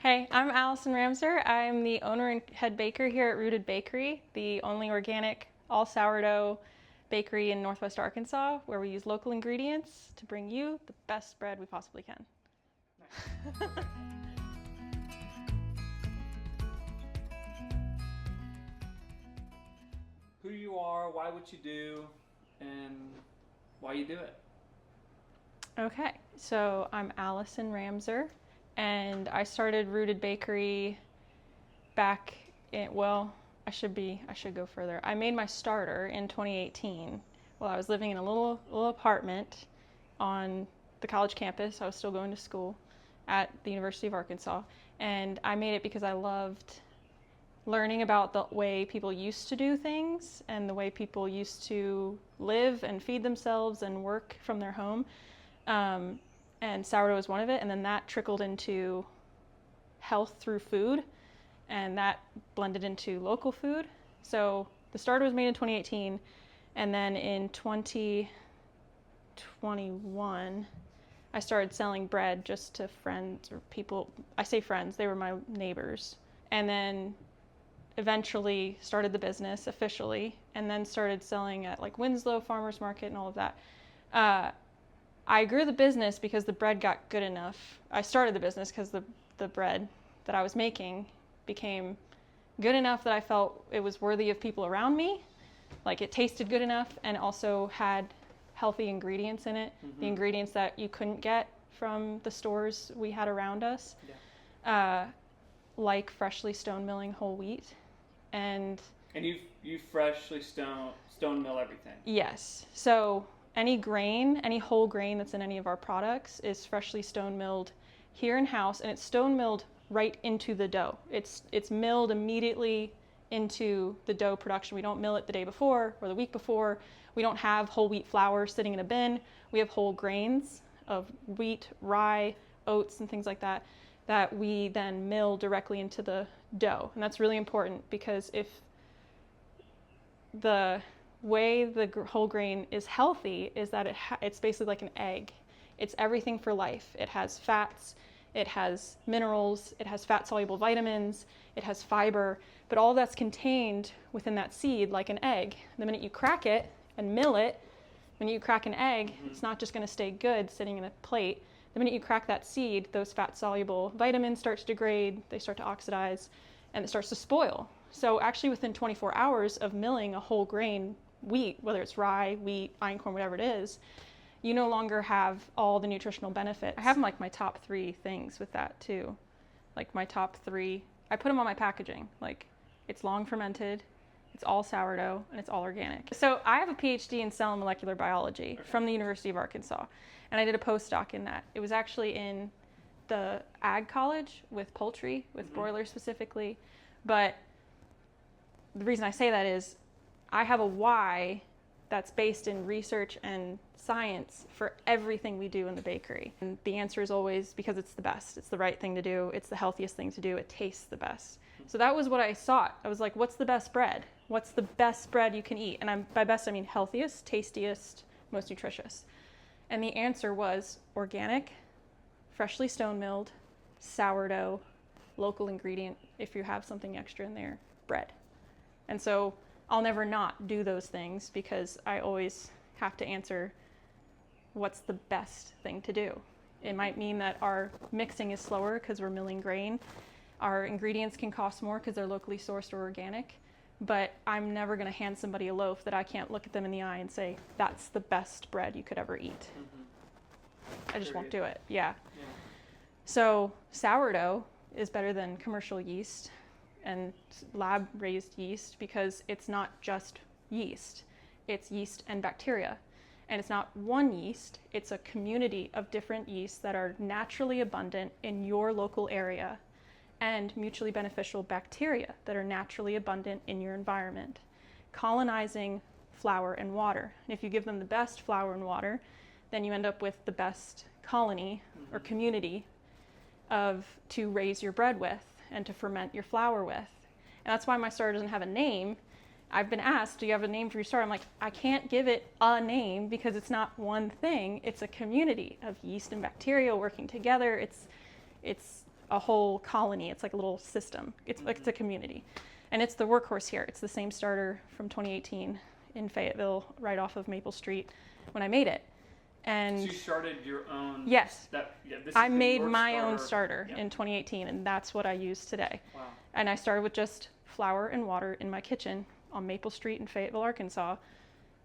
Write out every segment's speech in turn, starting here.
Hey, I'm Allison Ramsay. I'm the owner and head baker here at Rooted Bakery, the only organic, all sourdough bakery in Northwest Arkansas, where we use local ingredients to bring you the best bread we possibly can. Who you are, why what you do, and why you do it. Okay, so I'm Allison Ramsay, and I started Rooted Bakery back in, I should go further. I made my starter in 2018 while I was living in a little apartment on the college campus. I was still going to school at the University of Arkansas, and I made it because I loved learning about the way people used to do things and the way people used to live and feed themselves and work from their home. And sourdough was one of it, and then that trickled into health through food, and that blended into local food. So the starter was made in 2018, and then in 2021 I started selling bread just to friends or people. I say friends, they were my neighbors. And then eventually started the business officially, and then started selling at like Winslow Farmers Market and all of that. I grew the business because the bread got good enough. I started the business because the bread that I was making became good enough that I felt it was worthy of people around me. Like, it tasted good enough and also had healthy ingredients in it, the ingredients that you couldn't get from the stores we had around us, like freshly stone milling whole wheat. And you freshly stone mill everything. Yes. So any whole grain that's in any of our products is freshly stone milled here in house, and it's stone milled right into the dough. It's milled immediately into the dough production. We don't mill it the day before or the week before. We don't have whole wheat flour sitting in a bin. We have whole grains of wheat, rye, oats, and things like that that we then mill directly into the dough. And that's really important, because if the way the whole grain is healthy is that it's basically like an egg. It's everything for life. It has fats, it has minerals, it has fat-soluble vitamins, it has fiber, but all that's contained within that seed like an egg. The minute you crack it and mill it, when you crack an egg, it's not just going to stay good sitting in a plate. The minute you crack that seed, those fat-soluble vitamins start to degrade, they start to oxidize, and it starts to spoil. So actually within 24 hours of milling a whole grain wheat, whether it's rye, wheat, einkorn, whatever it is, you no longer have all the nutritional benefits. I have like my top 3 things with that too. Like my top 3, I put them on my packaging. Like, it's long fermented, it's all sourdough, and it's all organic. So I have a PhD in cell and molecular biology from the University of Arkansas, and I did a postdoc in that. It was actually in the ag college with poultry, with broilers specifically. But the reason I say that is I have a why that's based in research and science for everything we do in the bakery. And the answer is always because it's the best. It's the right thing to do. It's the healthiest thing to do. It tastes the best. So that was what I sought. I was like, what's the best bread? What's the best bread you can eat? And by best, I mean healthiest, tastiest, most nutritious. And the answer was organic, freshly stone milled, sourdough, local ingredient, if you have something extra in there, bread. And so I'll never not do those things, because I always have to answer what's the best thing to do. It might mean that our mixing is slower because we're milling grain. Our ingredients can cost more because they're locally sourced or organic, but I'm never going to hand somebody a loaf that I can't look at them in the eye and say, that's the best bread you could ever eat. I just won't do it. Yeah. So sourdough is better than commercial yeast and lab-raised yeast, because it's not just yeast. It's yeast and bacteria. And it's not one yeast, it's a community of different yeasts that are naturally abundant in your local area, and mutually beneficial bacteria that are naturally abundant in your environment, colonizing flour and water. And if you give them the best flour and water, then you end up with the best colony or community to raise your bread with and to ferment your flour with. And that's why my starter doesn't have a name. I've been asked, do you have a name for your starter? I'm like, I can't give it a name because it's not one thing. It's a community of yeast and bacteria working together. It's a whole colony. It's like a little system. It's a community. And it's the workhorse here. It's the same starter from 2018 in Fayetteville, right off of Maple Street when I made it. And so you started your own? Yes. I made my starter. own starter in 2018, and that's what I use today. Wow. And I started with just flour and water in my kitchen on Maple Street in Fayetteville, Arkansas.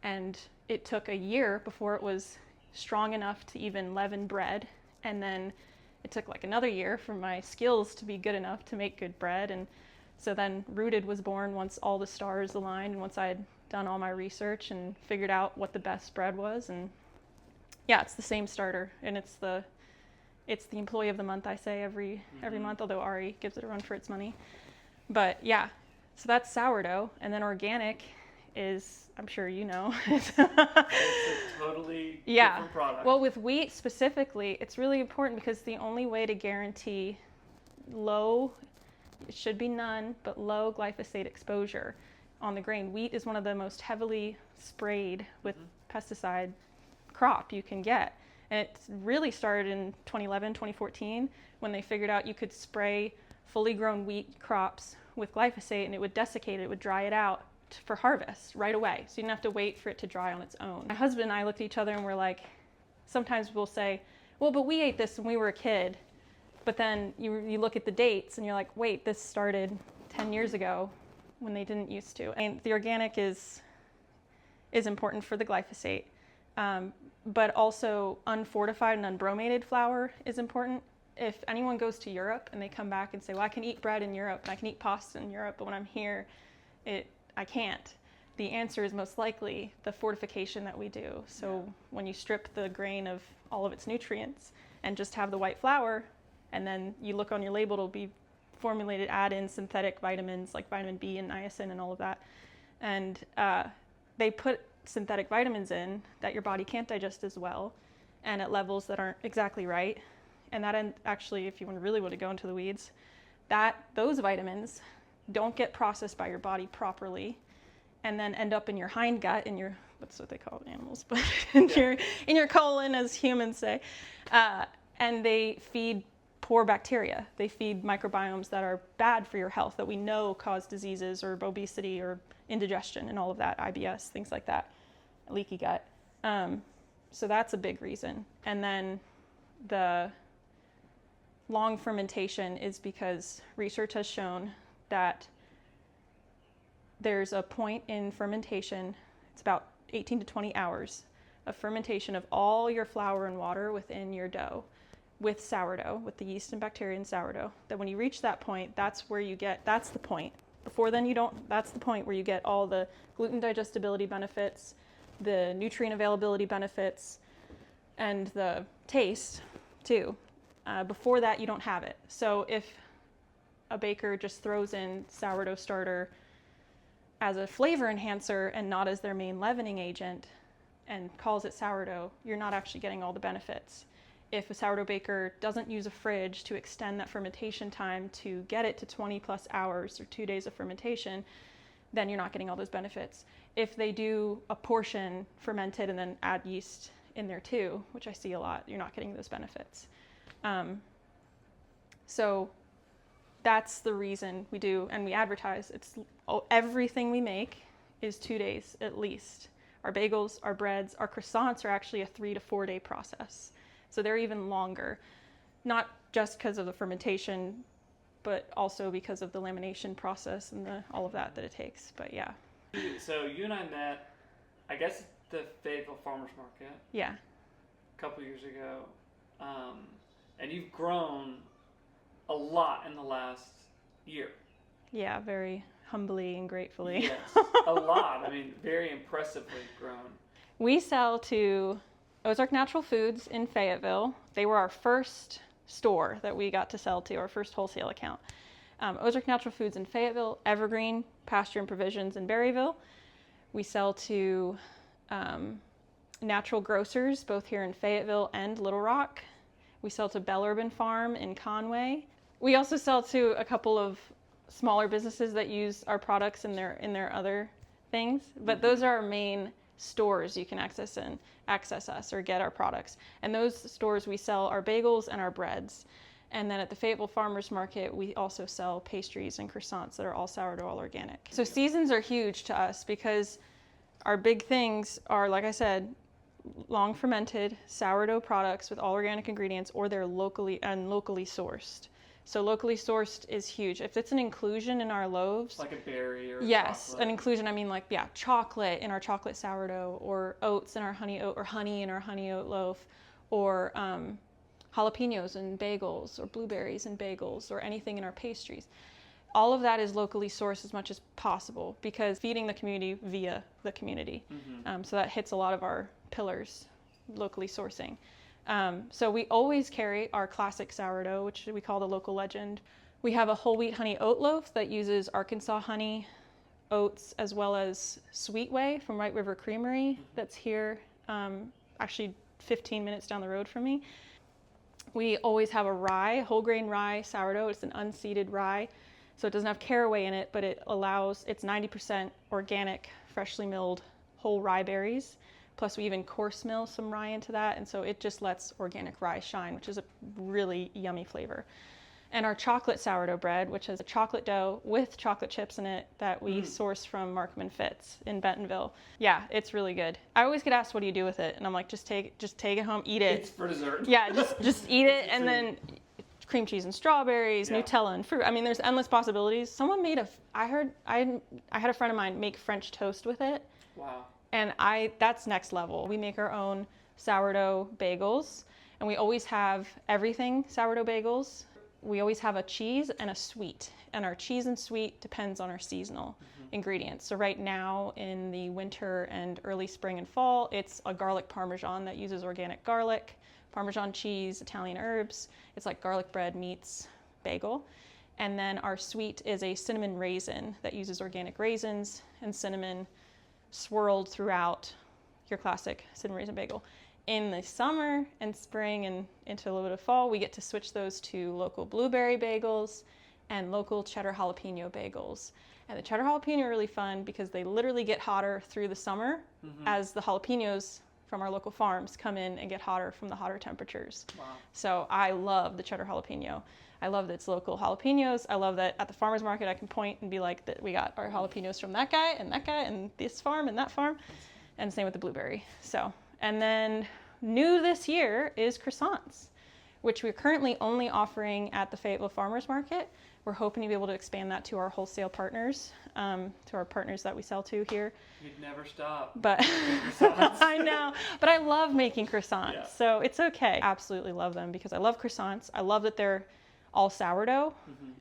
And it took a year before it was strong enough to even leaven bread. And then it took like another year for my skills to be good enough to make good bread. And so then Rooted was born once all the stars aligned and once I had done all my research and figured out what the best bread was. And yeah, it's the same starter, and it's the employee of the month, I say, every month, although Ari gives it a run for its money. But yeah, so that's sourdough. And then organic is, I'm sure you know. It's a totally different product. Well, with wheat specifically, it's really important because the only way to guarantee low, it should be none, but low glyphosate exposure on the grain. Wheat is one of the most heavily sprayed with pesticide crop you can get. And it really started in 2011, 2014, when they figured out you could spray fully grown wheat crops with glyphosate and it would desiccate it, it would dry it out for harvest right away. So you didn't have to wait for it to dry on its own. My husband and I looked at each other and we're like, sometimes we'll say, well, but we ate this when we were a kid. But then you look at the dates and you're like, wait, this started 10 years ago when they didn't used to. And the organic is important for the glyphosate. But also unfortified and unbromated flour is important. If anyone goes to Europe and they come back and say, well, I can eat bread in Europe and I can eat pasta in Europe, but when I'm here, I can't. The answer is most likely the fortification that we do. So when you strip the grain of all of its nutrients and just have the white flour, and then you look on your label, it'll be formulated, add in synthetic vitamins like vitamin B and niacin and all of that. And they put synthetic vitamins in that your body can't digest as well and at levels that aren't exactly right. And that actually, if you really want to go into the weeds, those vitamins don't get processed by your body properly and then end up in your hindgut, in your, what's what they call it, animals, but in your colon, as humans say. And they feed poor bacteria. They feed microbiomes that are bad for your health, that we know cause diseases or obesity or indigestion and all of that, IBS, things like that, leaky gut. So that's a big reason. And then the long fermentation is because research has shown that there's a point in fermentation, it's about 18 to 20 hours of fermentation of all your flour and water within your dough with sourdough, with the yeast and bacteria in sourdough, that when you reach that point, that's the point. Before then that's the point where you get all the gluten digestibility benefits, the nutrient availability benefits, and the taste too. Before that, you don't have it. So if a baker just throws in sourdough starter as a flavor enhancer and not as their main leavening agent and calls it sourdough, you're not actually getting all the benefits. If a sourdough baker doesn't use a fridge to extend that fermentation time to get it to 20 plus hours or 2 days of fermentation, then you're not getting all those benefits. If they do a portion fermented and then add yeast in there too, which I see a lot, you're not getting those benefits. So that's the reason we do, and we advertise, everything we make is 2 days at least. Our bagels, our breads, our croissants are actually a 3 to 4 day process. So they're even longer, not just because of the fermentation, but also because of the lamination process and all of that it takes. But yeah. So you and I met, I guess, at the Fayetteville Farmers Market. Yeah. A couple years ago. And you've grown a lot in the last year. Yeah, very humbly and gratefully. Yes, a lot. I mean, very impressively grown. We sell to Ozark Natural Foods in Fayetteville. They were our first store that we got to sell to, our first wholesale account. Ozark Natural Foods in Fayetteville, Evergreen, Pasture and Provisions in Berryville. We sell to natural grocers, both here in Fayetteville and Little Rock. We sell to Bell Urban Farm in Conway. We also sell to a couple of smaller businesses that use our products in their other things, but those are our main stores you can access us or get our products. And those stores we sell our bagels and our breads. And then at the Fayetteville Farmers Market, we also sell pastries and croissants that are all sourdough, all organic. So seasons are huge to us because our big things are, like I said, long fermented sourdough products with all organic ingredients, or they're locally sourced. So locally sourced is huge. If it's an inclusion in our loaves, like a berry or yes, chocolate. An inclusion. I mean, like, yeah, chocolate in our chocolate sourdough, or oats in our honey oat, or honey in our honey oat loaf, or jalapenos and bagels, or blueberries and bagels, or anything in our pastries. All of that is locally sourced as much as possible, because feeding the community via the community. So that hits a lot of our pillars, locally sourcing. So we always carry our classic sourdough, which we call the local legend. We have a whole wheat honey oat loaf that uses Arkansas honey, oats, as well as Sweet Whey from White River Creamery that's here, actually 15 minutes down the road from me. We always have a rye, whole grain rye sourdough. It's an unseeded rye, so it doesn't have caraway in it, but it's 90% organic, freshly milled whole rye berries. Plus we even coarse mill some rye into that, and so it just lets organic rye shine, which is a really yummy flavor. And our chocolate sourdough bread, which is a chocolate dough with chocolate chips in it that we source from Markham & Fitz in Bentonville. Yeah, it's really good. I always get asked, what do you do with it? And I'm like, just take it home, eat it. It's for dessert. Yeah, just eat it, and then cream cheese and strawberries, Nutella and fruit. I mean, there's endless possibilities. Someone made I had a friend of mine make French toast with it. Wow. And that's next level. We make our own sourdough bagels, and we always have everything sourdough bagels. We always have a cheese and a sweet, and our cheese and sweet depends on our seasonal ingredients. So right now in the winter and early spring and fall, it's a garlic parmesan that uses organic garlic, Parmesan cheese, Italian herbs. It's like garlic bread meets bagel. And then our sweet is a cinnamon raisin that uses organic raisins and cinnamon swirled throughout your classic cinnamon raisin bagel. In the summer and spring and into a little bit of fall, we get to switch those to local blueberry bagels and local cheddar jalapeno bagels. And the cheddar jalapeno are really fun because they literally get hotter through the summer as the jalapenos from our local farms come in and get hotter from the hotter temperatures. Wow. So I love the cheddar jalapeno. I love that it's local jalapenos. I love that at the farmer's market I can point and be like, that we got our jalapenos from that guy and this farm and that farm. And same with the blueberry. So, and then new this year is croissants, which we're currently only offering at the Fayetteville Farmers Market. We're hoping to be able to expand that to our wholesale partners, to our partners that we sell to here. You'd never stop. But I know, but I love making croissants, so it's okay. Absolutely love them because I love croissants. I love that they're all sourdough.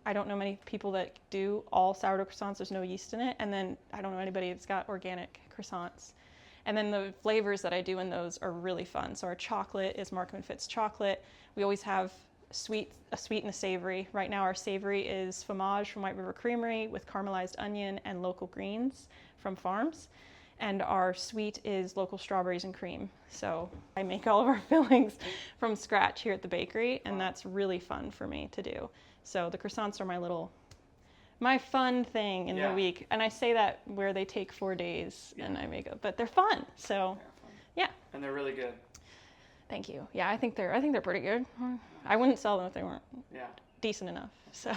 I don't know many people that do all sourdough croissants. There's no yeast in it. And then I don't know anybody that's got organic croissants. And then the flavors that I do in those are really fun. So our chocolate is Markham & Fitz chocolate. We always have a sweet and a savory. Right now our savory is fromage from White River Creamery with caramelized onion and local greens from farms. And our sweet is local strawberries and cream. So I make all of our fillings from scratch here at the bakery, and that's really fun for me to do. So the croissants are my fun thing in the week. And I say that where they take 4 days and I make it, but they're fun. So yeah. And they're really good. Thank you. Yeah, I think they're pretty good. I wouldn't sell them if they weren't decent enough. So